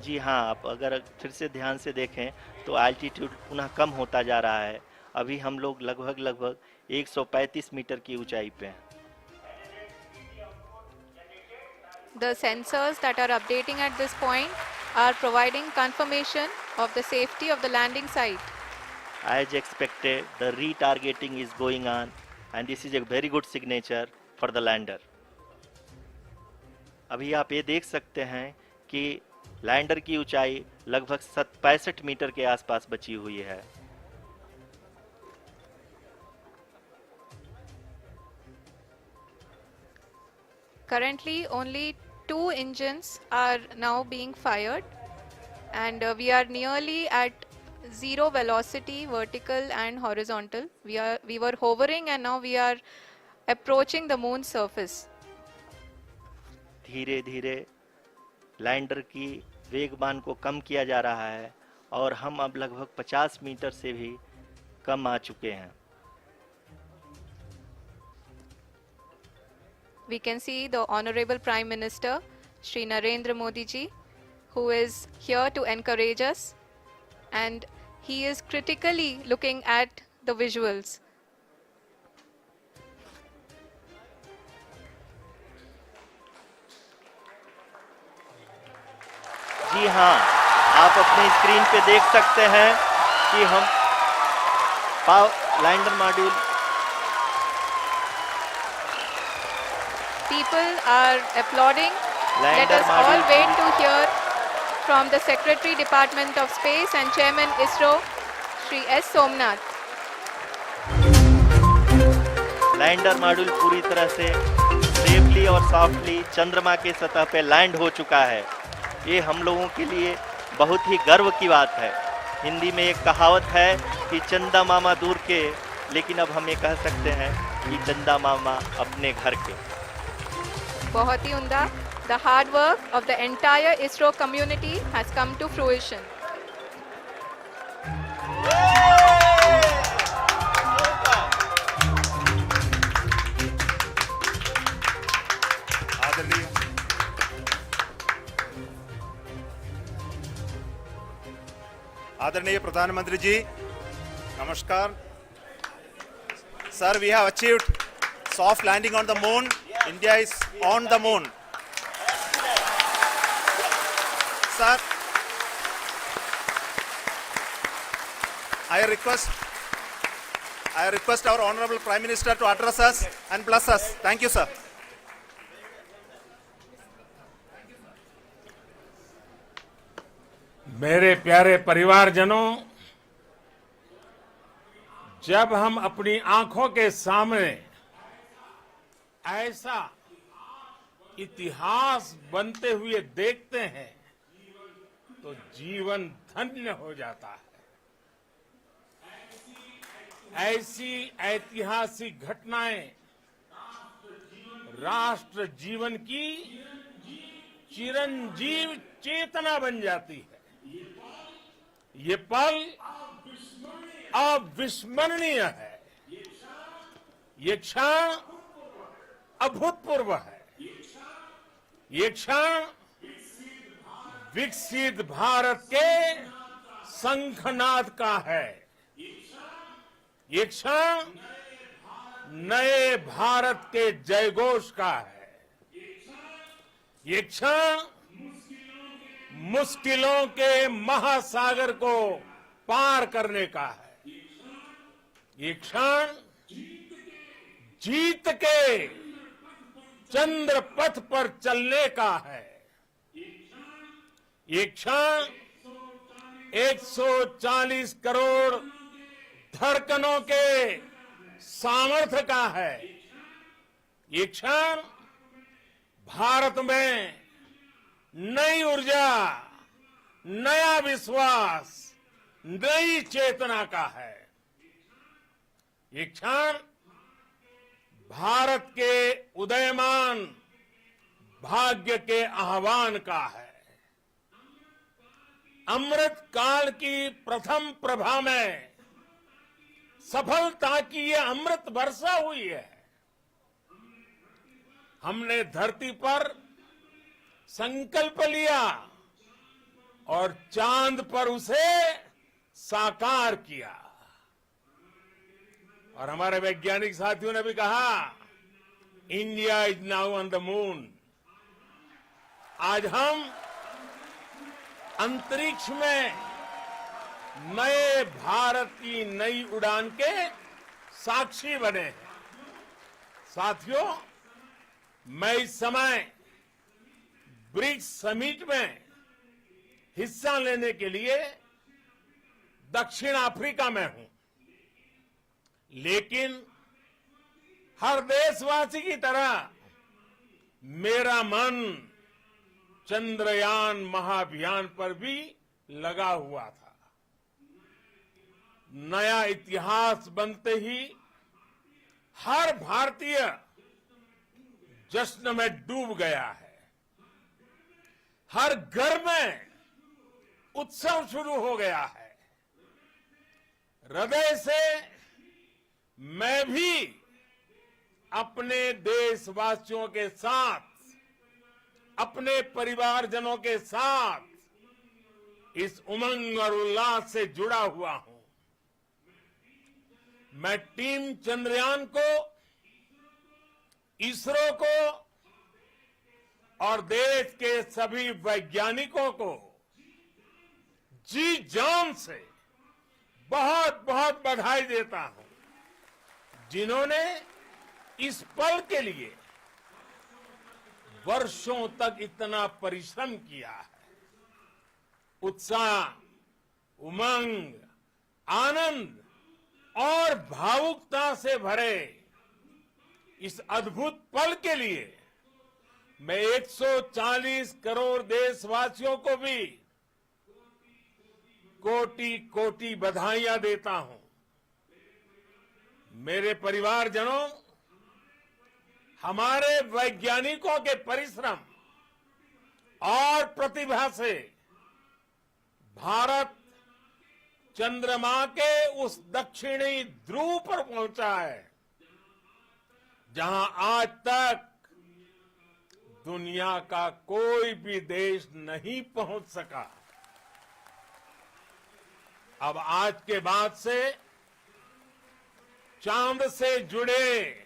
जी हाँ, आप अगर फिर से ध्यान से देखें तो एल्टीट्यूड पुनः कम होता जा रहा है। अभी हम लोग लगभग 135 मीटर की ऊंचाई पे हैं। The sensors that are updating at this point are providing confirmation of the safety of the landing site. As expected, the retargeting is going on and this is a very good signature for the lander. अभी आप ये देख सकते हैं कि lander की ऊंचाई लगभग 65 मीटर के आसपास बची हुई है। Currently, only 2 engines are now being fired, and we are nearly at zero velocity, vertical and horizontal. We were hovering, and now we are approaching the moon's surface. धीरे धीरे लैंडर की वेगमान को कम किया जा रहा है और हम अब लगभग 50 मीटर से भी कम आ चुके हैं। We can see the Honorable Prime Minister, Shri Narendra Modi ji, who is here to encourage us, and he is critically looking at the visuals. जी हाँ, आप अपने स्क्रीन पे देख सकते हैं कि हम lander module People are applauding. Let us all wait to hear from the Secretary Department of Space and Chairman ISRO, Shri S. Somnath. Lander module पूरी तरह से सेफली और सॉफ्टली चंद्रमा के सतह पे लैंड हो चुका है। ये हम लोगों के लिए बहुत ही गर्व की बात है। हिंदी में एक कहावत है कि चंदा मामा दूर के, लेकिन अब हम ये कह सकते हैं कि चंदा मामा अपने घर के। बहुत ही उम्दा। The hard work of the entire ISRO community has come to fruition. आदरणीय प्रधानमंत्री जी, नमस्कार। Sir, we have achieved soft landing on the moon. India is on the moon. Sir, I request our Honorable Prime Minister to address us and bless us. Thank you, sir. मेरे प्यारे परिवारजनों, जब हम अपनी आंखों के सामने ऐसा इतिहास बनते हुए देखते हैं तो जीवन धन्य हो जाता है। ऐसी ऐतिहासिक घटनाएं राष्ट्र जीवन की चिरंजीव चेतना बन जाती है। ये पल अविस्मरणीय है। ये क्षण अभूतपूर्व है। ये क्षण विकसित भारत के शंखनाद का है। ये क्षण नए भारत के जयघोष का है। ये क्षण मुश्किलों के महासागर को पार करने का है। ये क्षण जीत के चंद्र पथ पर चलने का है। ये क्षण 140 करोड़ धड़कनों के सामर्थ्य का है। ये क्षण भारत में नई ऊर्जा, नया विश्वास, नई चेतना का है। ये क्षण भारत के उदयमान भाग्य के आह्वान का है। अमृत काल की प्रथम प्रभा में सफलता की ये अमृत वर्षा हुई है। हमने धरती पर संकल्प लिया और चांद पर उसे साकार किया। और हमारे वैज्ञानिक साथियों ने भी कहा, India is now on the moon. आज हम अंतरिक्ष में नए भारत की नई उड़ान के साक्षी बने हैं। साथियों, मैं इस समय ब्रिक्स समिट में हिस्सा लेने के लिए दक्षिण अफ्रीका में हूं, लेकिन हर देशवासी की तरह मेरा मन चंद्रयान महाअभियान पर भी लगा हुआ था। नया इतिहास बनते ही हर भारतीय जश्न में डूब गया है। हर घर में उत्सव शुरू हो गया है। हृदय से मैं भी अपने देशवासियों के साथ, अपने परिवारजनों के साथ इस उमंग और उल्लास से जुड़ा हुआ हूं। मैं टीम चंद्रयान को, इसरो को और देश के सभी वैज्ञानिकों को जी जान से बहुत बहुत बधाई देता हूं, जिन्होंने इस पल के लिए वर्षों तक इतना परिश्रम किया है। उत्साह, उमंग, आनंद और भावुकता से भरे इस अद्भुत पल के लिए मैं 140 करोड़ देशवासियों को भी कोटि कोटि बधाइयां देता हूं। मेरे परिवारजनों, हमारे वैज्ञानिकों के परिश्रम और प्रतिभा से भारत चंद्रमा के उस दक्षिणी ध्रुव पर पहुंचा है, जहां आज तक दुनिया का कोई भी देश नहीं पहुंच सका। अब आज के बाद से चांद से जुड़े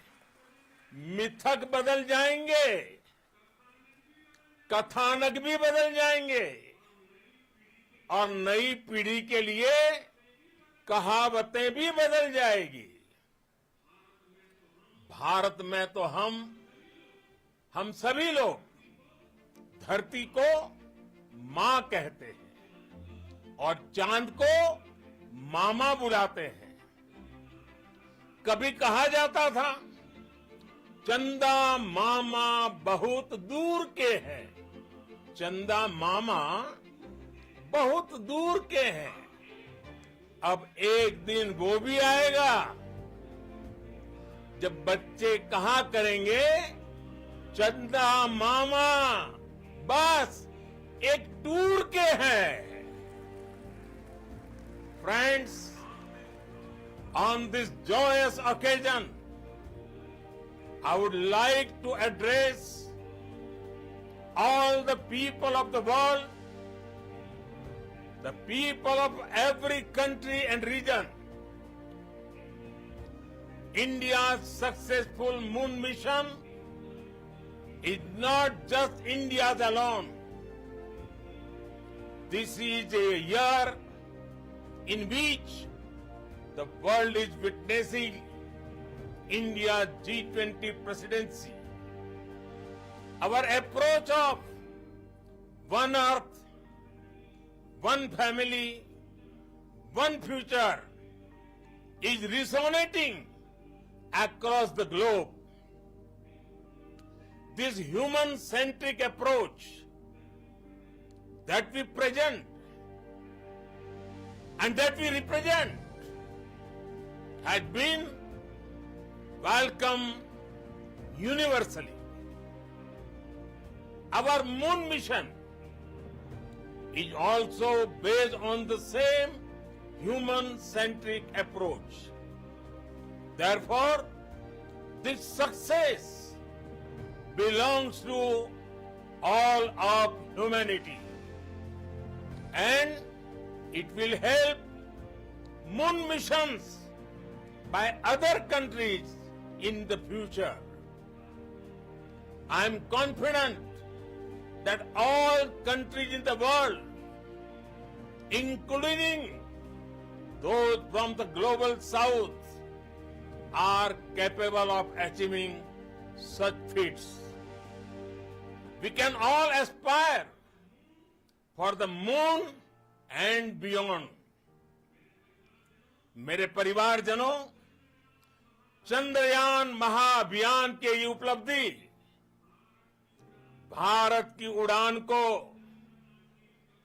मिथक बदल जाएंगे, कथानक भी बदल जाएंगे और नई पीढ़ी के लिए कहावतें भी बदल जाएगी। भारत में तो हम सभी लोग धरती को मां कहते हैं और चांद को मामा बुलाते हैं। कभी कहा जाता था, चंदा मामा बहुत दूर के हैं। चंदा मामा बहुत दूर के हैं। अब एक दिन वो भी आएगा जब बच्चे कहा करेंगे, चंदा मामा बस एक टूर के हैं। Friends, on this joyous occasion, I would like to address all the people of the world, the people of every country and region. India's successful moon mission is not just India's alone. This is a year in which the world is witnessing India's G20 presidency. Our approach of one earth, one family, one future is resonating across the globe. This human-centric approach that we present and that we represent has been welcomed universally. Our moon mission is also based on the same human-centric approach. Therefore, this success belongs to all of humanity, and it will help moon missions by other countries in the future. I am confident that all countries in the world, including those from the global south, are capable of achieving such feats. We can all aspire for the moon and beyond. मेरे परिवारजनों, चंद्रयान महाअभियान के ये उपलब्धि भारत की उड़ान को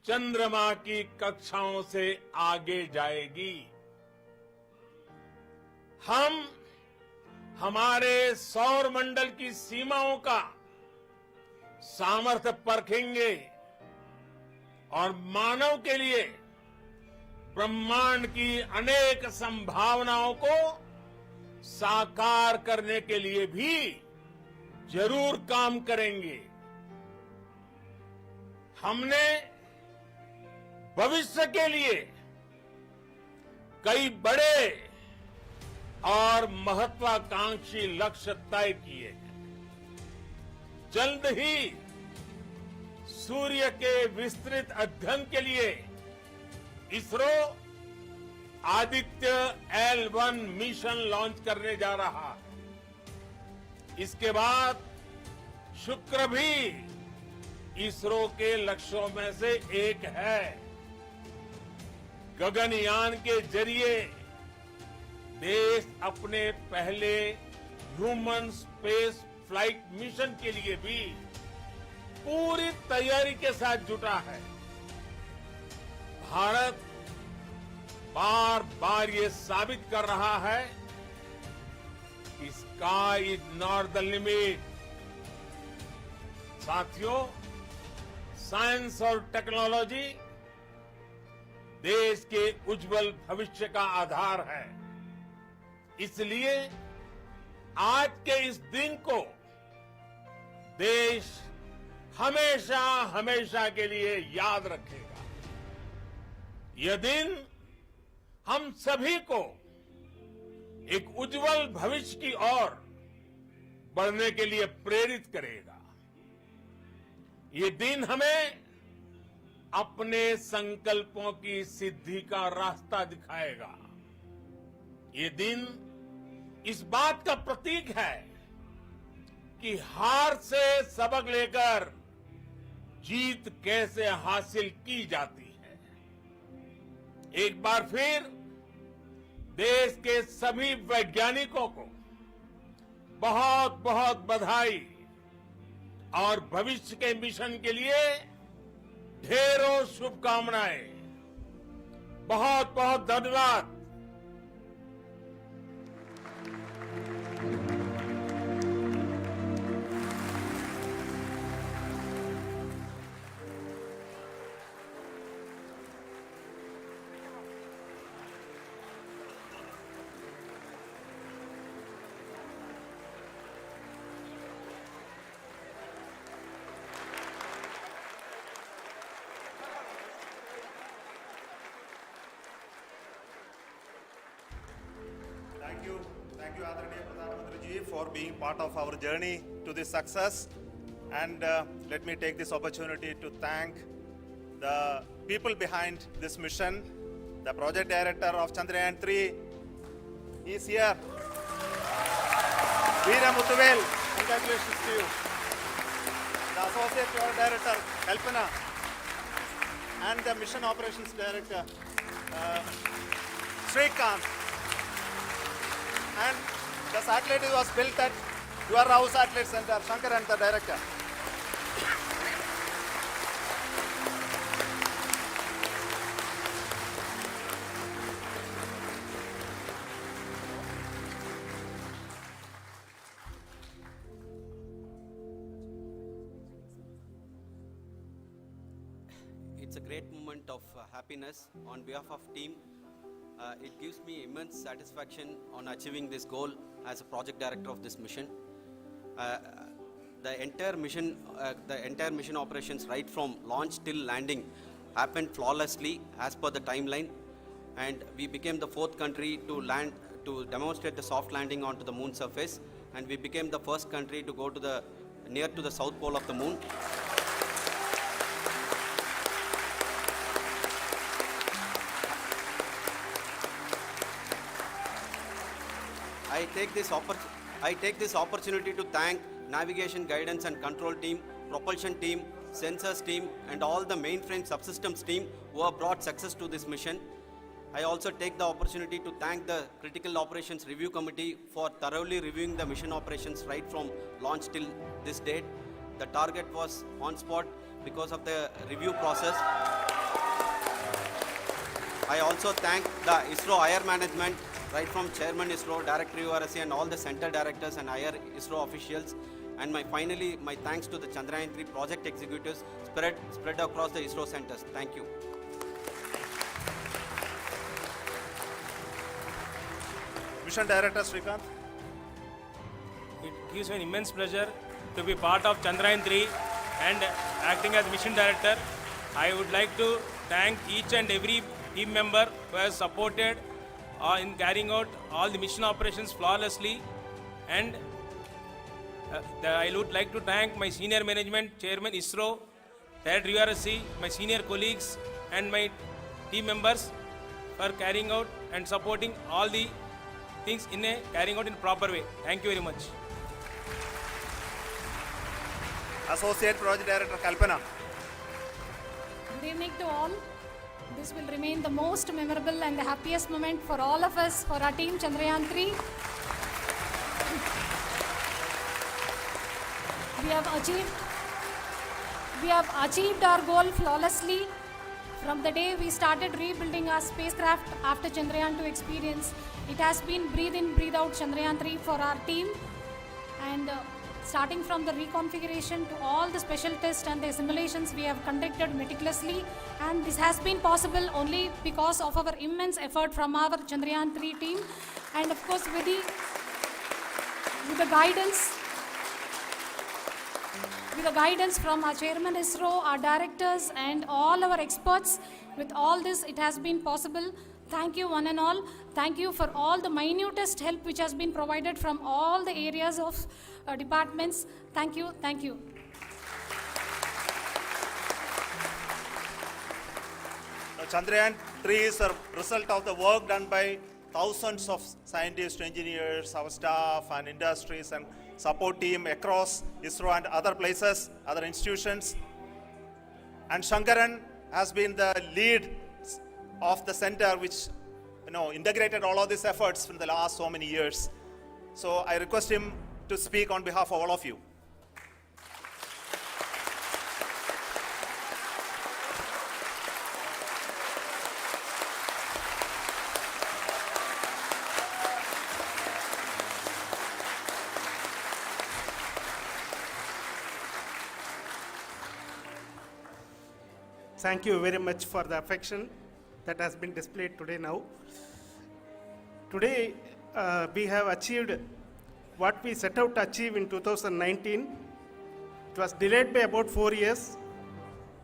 चंद्रमा की कक्षाओं से आगे जाएगी। हम हमारे सौर मंडल की सीमाओं का सामर्थ्य परखेंगे और मानव के लिए ब्रह्मांड की अनेक संभावनाओं को साकार करने के लिए भी जरूर काम करेंगे। हमने भविष्य के लिए कई बड़े और महत्वाकांक्षी लक्ष्य तय किए हैं। जल्द ही सूर्य के विस्तृत अध्ययन के लिए ISRO Aditya L1 mission launch करने जा रहा है। इसके बाद शुक्र भी इसरो के लक्ष्यों में से एक है। गगनयान के जरिए देश अपने पहले ह्यूमन स्पेस फ्लाइट मिशन के लिए भी पूरी तैयारी के साथ जुटा है। भारत बार बार ये साबित कर रहा है कि sky is not the limit. साथियों, साइंस और टेक्नोलॉजी देश के उज्जवल भविष्य का आधार है। इसलिए आज के इस दिन को देश हमेशा हमेशा के लिए याद रखेगा। यह दिन हम सभी को एक उज्जवल भविष्य की ओर बढ़ने के लिए प्रेरित करेगा। ये दिन हमें अपने संकल्पों की सिद्धि का रास्ता दिखाएगा। ये दिन इस बात का प्रतीक है कि हार से सबक लेकर जीत कैसे हासिल की जाती है। एक बार फिर देश के सभी वैज्ञानिकों को बहुत बहुत बधाई और भविष्य के मिशन के लिए ढेरों शुभकामनाएं। बहुत बहुत धन्यवाद। Thank you, Adharaniya Pradhan Mantri ji, for being part of our journey to this success. And let me take this opportunity to thank the people behind this mission. The project director of Chandrayaan-3 is here. Veera Muthuvel, congratulations to you. The associate project director, Kalpana, and the mission operations director, Srikanth. And the satellite was built at your house satellite center, Shankaran, the director. It's a great moment of happiness on behalf of team. It gives me immense satisfaction on achieving this goal as a project director of this mission. The entire mission operations right from launch till landing happened flawlessly as per the timeline, and we became the 4th country to demonstrate the soft landing onto the moon surface, and we became the first country to go to near to the south pole of the moon. I take this opportunity to thank navigation, guidance and control team, propulsion team, sensors team and all the mainframe subsystems team who have brought success to this mission. I also take the opportunity to thank the Critical Operations Review Committee for thoroughly reviewing the mission operations right from launch till this date. The target was on spot because of the review process. I also thank the ISRO higher management, right from Chairman ISRO, Director URSC and all the center directors and higher ISRO officials. And finally, my thanks to the Chandrayaan-3 project executives spread across the ISRO centers. Thank you. Mission Director Srikanth. It gives me an immense pleasure to be part of Chandrayaan-3 and acting as Mission Director. I would like to thank each and every team member who has supported in carrying out all the mission operations flawlessly, and I would like to thank my senior management, Chairman ISRO, Director URSC, my senior colleagues and my team members for carrying out and supporting all the things carrying out in proper way. Thank you very much. Associate Project Director Kalpana. Good evening to all. This will remain the most memorable and the happiest moment for all of us, for our team Chandrayaan-3. We have achieved our goal flawlessly. From the day we started rebuilding our spacecraft after Chandrayaan-2 experience, it has been breathe in, breathe out Chandrayaan-3 for our team. And starting from the reconfiguration to all the special tests and the simulations we have conducted meticulously, and this has been possible only because of our immense effort from our Chandrayaan-3 team, and of course with the guidance from our Chairman ISRO, our directors and all our experts. With all this, it has been possible. Thank you one and all. Thank you for all the minutest help which has been provided from all the areas of departments. Thank you. Thank you. Chandrayaan-3 is a result of the work done by thousands of scientists, engineers, our staff and industries and support team across ISRO and other places, other institutions. And Shankaran has been the lead of the center which integrated all of these efforts in the last so many years. So I request him to speak on behalf of all of you. Thank you very much for the affection that has been displayed today now. Today, we have achieved what we set out to achieve in 2019. It was delayed by about 4 years,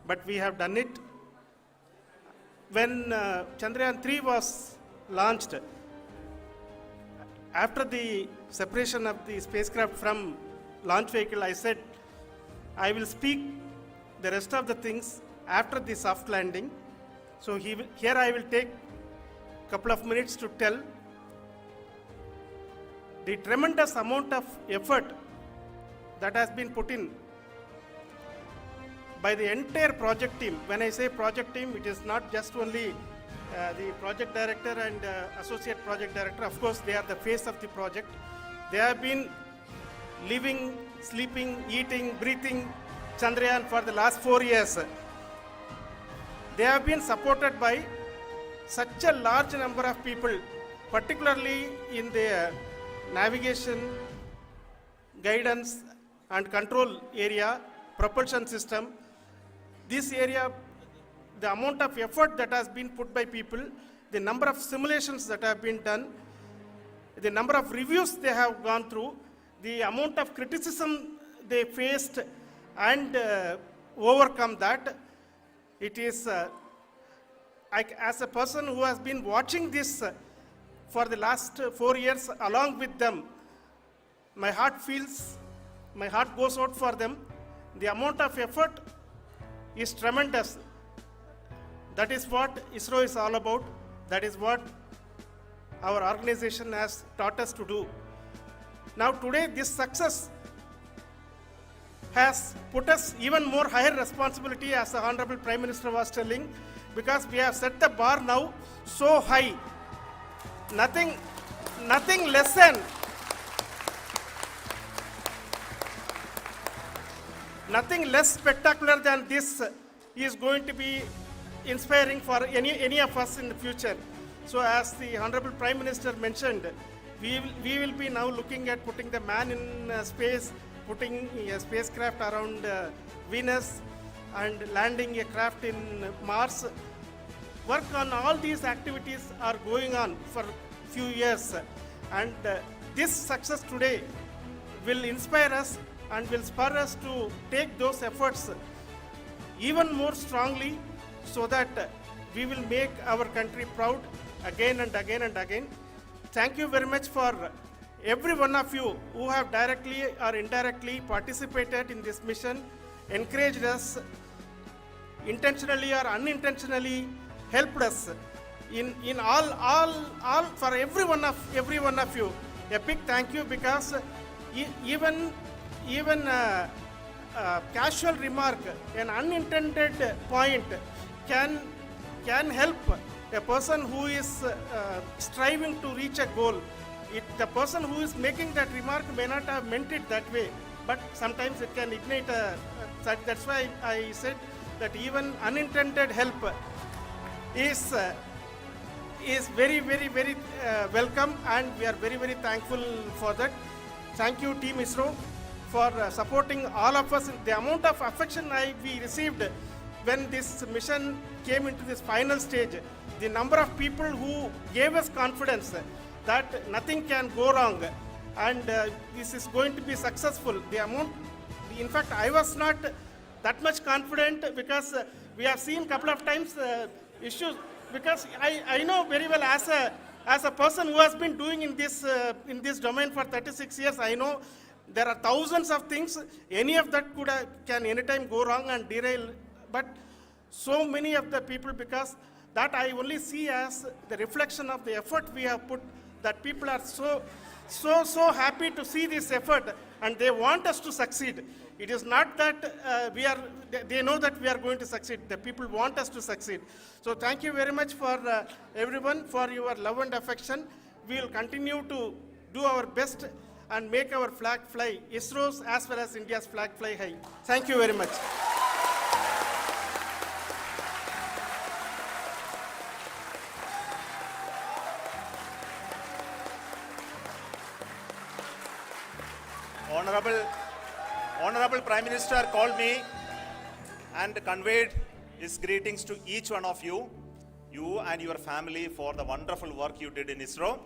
but we have done it. When Chandrayaan-3 was launched, after the separation of the spacecraft from launch vehicle, I said, I will speak the rest of the things after the soft landing. So here I will take a couple of minutes to tell the tremendous amount of effort that has been put in by the entire project team. When I say project team, it is not just only the project director and associate project director. Of course, they are the face of the project. They have been living, sleeping, eating, breathing Chandrayaan for the last 4 years. They have been supported by such a large number of people, particularly in the navigation, guidance and control area, propulsion system. This area, the amount of effort that has been put by people, the number of simulations that have been done, the number of reviews they have gone through, the amount of criticism they faced and overcome that. It is, as a person who has been watching this for the last 4 years along with them, my heart goes out for them. The amount of effort is tremendous. That is what ISRO is all about. That is what our organization has taught us to do. Now today this success has put us even more higher responsibility, as the Honorable Prime Minister was telling, because we have set the bar now so high. Nothing less than nothing less spectacular than this is going to be inspiring for any of us in the future. So as the Honorable Prime Minister mentioned, we will be now looking at putting the man in space, putting a spacecraft around Venus and landing a craft in Mars. Work on all these activities are going on for few years, and this success today will inspire us and will spur us to take those efforts even more strongly, so that we will make our country proud again and again and again. Thank you very much for every one of you who have directly or indirectly participated in this mission, encouraged us, intentionally or unintentionally helped us in all for every one of you. A big thank you, because even casual remark, an unintended point can help a person who is striving to reach a goal. The person who is making that remark may not have meant it that way, but sometimes it can ignite that's why I said that even unintended help is very, very, very welcome, and we are very, very thankful for that. Thank you, Team ISRO, for supporting all of us. The amount of affection we received when this mission came into this final stage, the number of people who gave us confidence that nothing can go wrong and this is going to be successful. The amount, in fact, I was not that much confident, because we have seen couple of times issues, because I know very well as a person who has been doing in this domain for 36 years, I know there are thousands of things. Any of that can anytime go wrong and derail. But so many of the people, because that I only see as the reflection of the effort we have put, that people are so happy to see this effort and they want us to succeed. It is not that they know that we are going to succeed. The people want us to succeed. So thank you very much for everyone for your love and affection. We will continue to do our best and make our flag fly, ISRO's as well as India's flag fly high. Thank you very much. Honorable Prime Minister called me and conveyed his greetings to each one of you and your family, for the wonderful work you did in ISRO.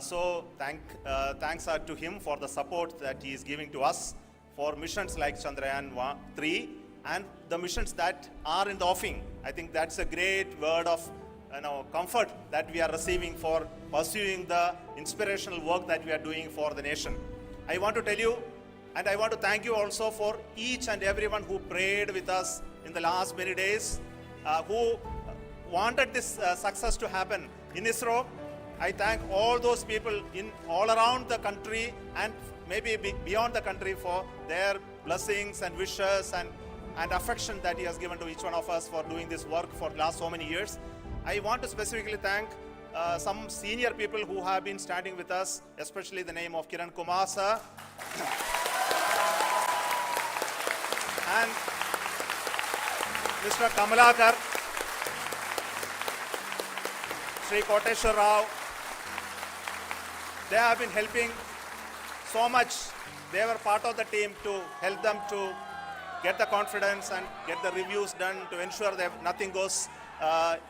So thanks are to him for the support that he is giving to us for missions like Chandrayaan-3 and the missions that are in the offing. I think that's a great word of comfort that we are receiving for pursuing the inspirational work that we are doing for the nation. I want to tell you, and I want to thank you also for each and everyone who prayed with us in the last many days who wanted this success to happen in ISRO. I thank all those people in all around the country and maybe beyond the country for their blessings and wishes and affection that he has given to each one of us for doing this work for the last so many years. I want to specifically thank some senior people who have been standing with us, especially the name of Kiran Kumar sir and Mr. Kamalakar, Sri Koteshwar Rao. They have been helping so much. They were part of the team to help them to get the confidence and get the reviews done to ensure that nothing goes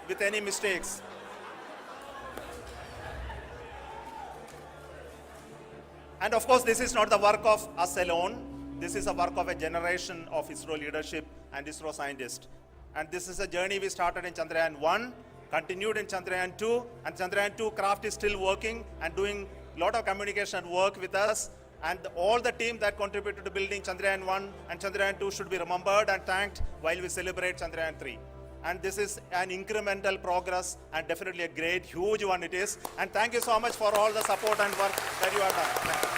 with any mistakes. And of course, this is not the work of us alone. This is a work of a generation of ISRO leadership and ISRO scientists. And this is a journey we started in Chandrayaan-1, continued in Chandrayaan-2, and Chandrayaan-2 craft is still working and doing a lot of communication work with us. And all the team that contributed to building Chandrayaan-1 and Chandrayaan-2 should be remembered and thanked while we celebrate Chandrayaan-3. And this is an incremental progress and definitely a great, huge one it is. And thank you so much for all the support and work that you have done. Thank you.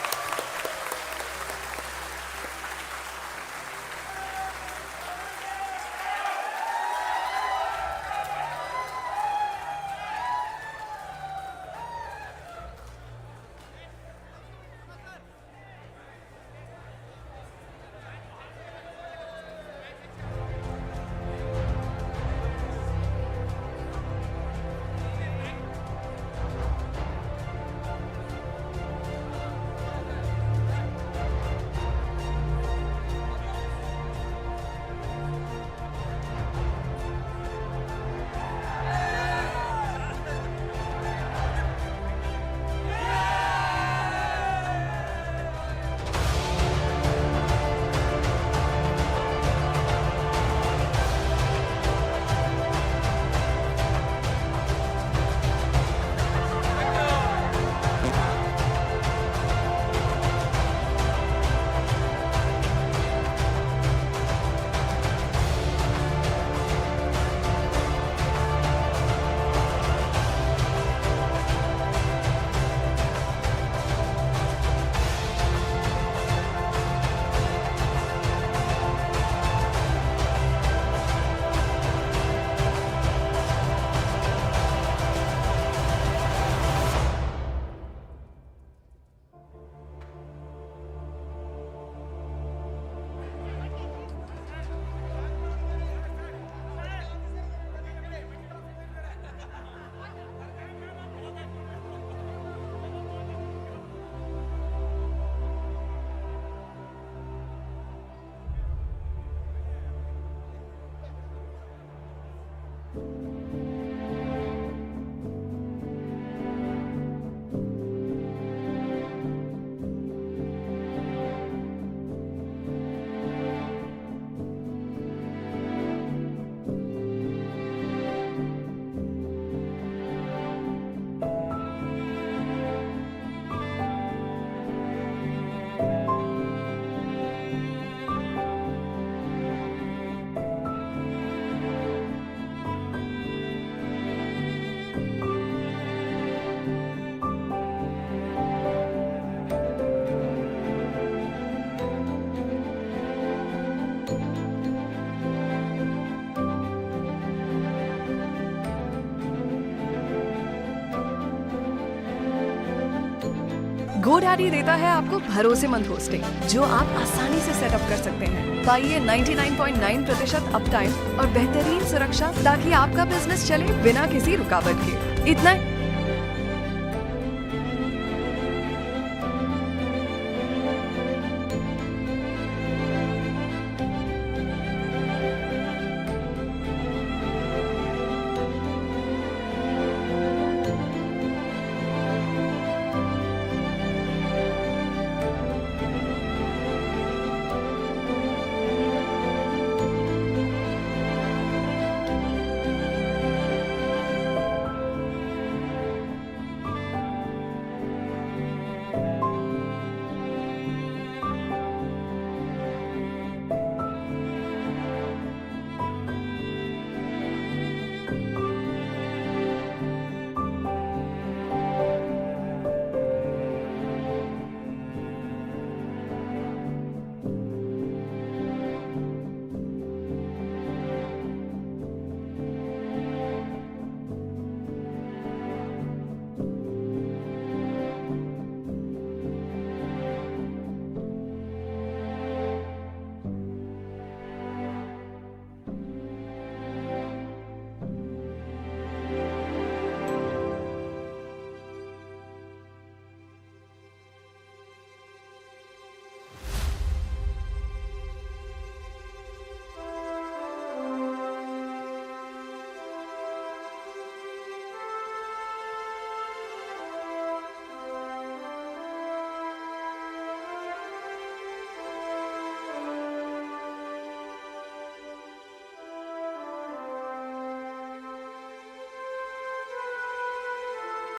GoDaddy देता है आपको भरोसेमंद hosting जो आप आसानी से setup कर सकते हैं। पाइए 99.9% अपटाइम और बेहतरीन सुरक्षा ताकि आपका बिजनेस चले बिना किसी रुकावट के। इतना